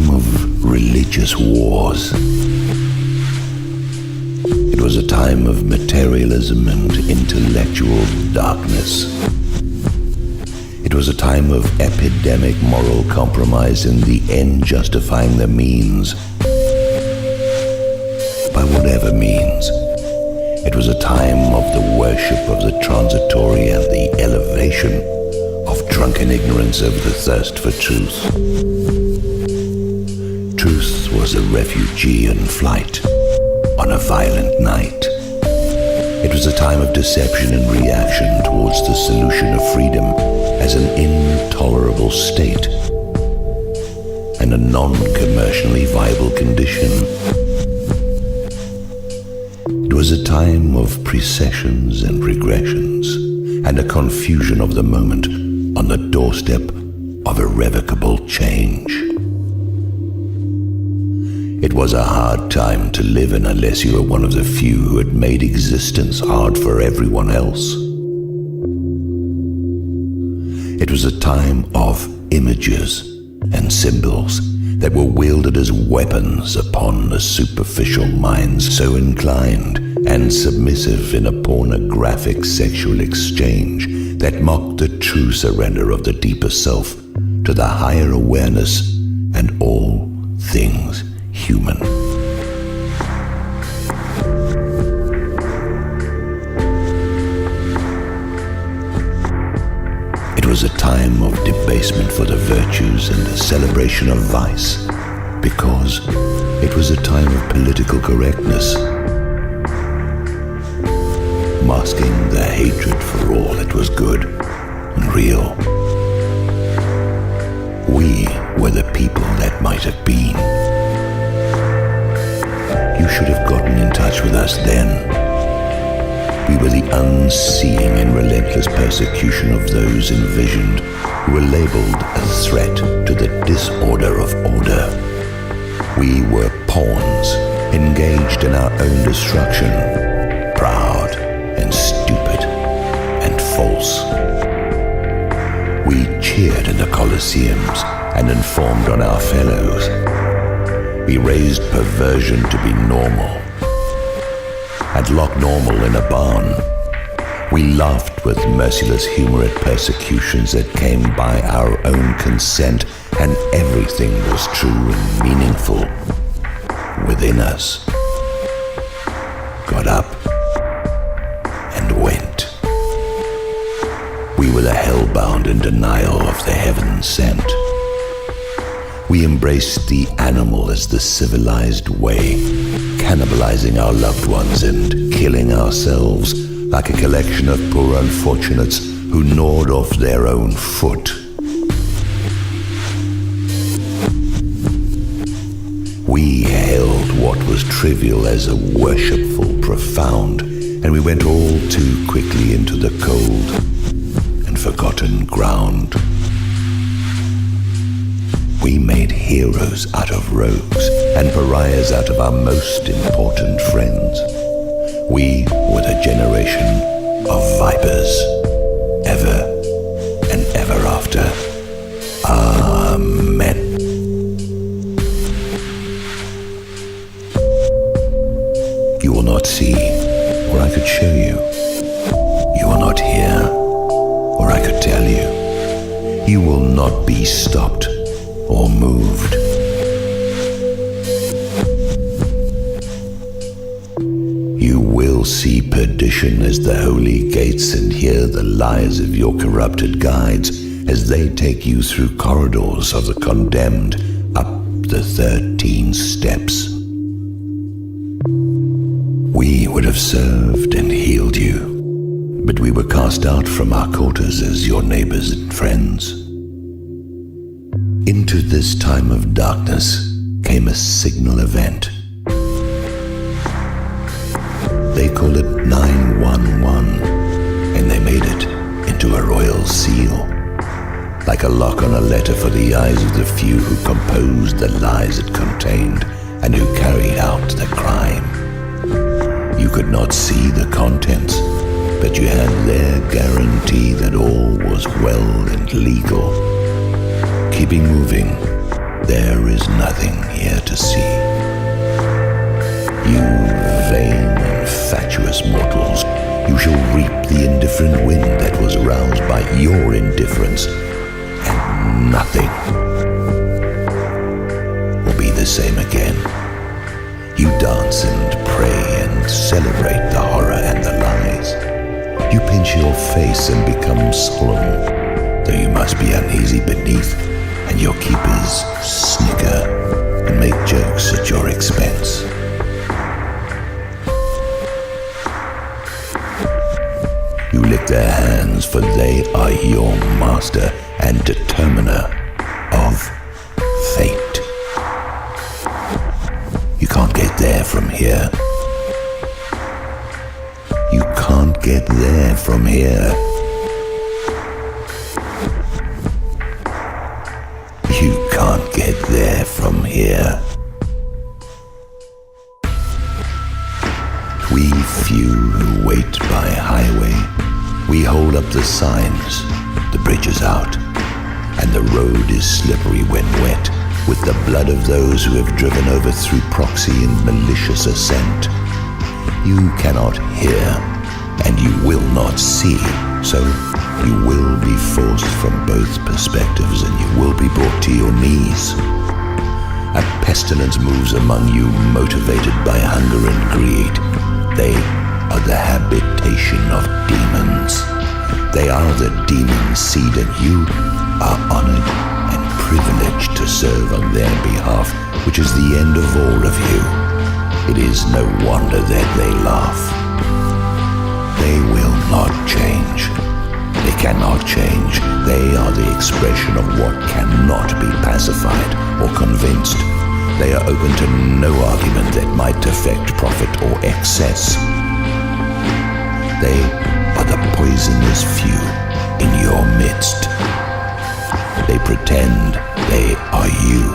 time of religious wars. It was a time of materialism and intellectual darkness. It was a time of epidemic moral compromise and the end justifying the means. By whatever means. It was a time of the worship of the transitory and the elevation of drunken ignorance over the thirst for truth. Truth was a refugee in flight on a violent night. It was a time of deception and reaction towards the solution of freedom as an intolerable state and a non-commercially viable condition. It was a time of precessions and regressions and a confusion of the moment on the doorstep of irrevocable change. It was a hard time to live in unless you were one of the few who had made existence hard for everyone else. It was a time of images and symbols that were wielded as weapons upon the superficial minds so inclined and submissive in a pornographic sexual exchange that mocked the true surrender of the deeper self to the higher awareness and all things human. It was a time of debasement for the virtues and a celebration of vice, because it was a time of political correctness, masking the hatred for all that was good and real. We were the people that might have been. You should have gotten in touch with us then. We were the unseeing and relentless persecution of those envisioned who were labeled a threat to the disorder of order. We were pawns engaged in our own destruction, proud and stupid and false. We cheered in the Colosseums and informed on our fellows. We raised perversion to be normal and locked normal in a barn. We laughed with merciless humor at persecutions that came by our own consent, and everything was true and meaningful within us. Got up and went. We were the hellbound in denial of the heaven sent. We embraced the animal as the civilized way, cannibalizing our loved ones and killing ourselves like a collection of poor unfortunates who gnawed off their own foot. We held what was trivial as a worshipful profound, and we went all too quickly into the cold and forgotten ground. We made heroes out of rogues and pariahs out of our most important friends. We were the generation of vipers, ever and ever after. Amen. You will not see, or I could show you. You will not hear, or I could tell you. You will not be stopped or moved. You will see perdition as the holy gates and hear the lies of your corrupted guides as they take you through corridors of the condemned up the 13 steps. We would have served and healed you, but we were cast out from our quarters as your neighbors and friends. Into this time of darkness came a signal event. They call it 911, and they made it into a royal seal, like a lock on a letter for the eyes of the few who composed the lies it contained and who carried out the crime. You could not see the contents, but you had their guarantee that all was well and legal. Keeping moving there is nothing here to see. You vain and fatuous mortals, you shall reap the indifferent wind that was roused by your indifference, and nothing will be the same again. You dance and pray and celebrate the horror and the lies. You pinch your face and become solemn, though you must be uneasy beneath, and your keepers snicker and make jokes at your expense. You lick their hands, for they are your master and determiner of fate. You can't get there from here. You can't get there from here. You can't get there from here. We few who wait by highway, we hold up the signs, the bridge is out, and the road is slippery when wet with the blood of those who have driven over through proxy and malicious ascent. You cannot hear, and you will not see, so you will be forced from both perspectives, and you will be brought to your knees. A pestilence moves among you, motivated by hunger and greed. They are the habitation of demons. They are the demon seed, and you are honored and privileged to serve on their behalf, which is the end of all of you. It is no wonder that they laugh. They will not change. They cannot change. They are the expression of what cannot be pacified or convinced. They are open to no argument that might affect profit or excess. They are the poisonous few in your midst. They pretend they are you,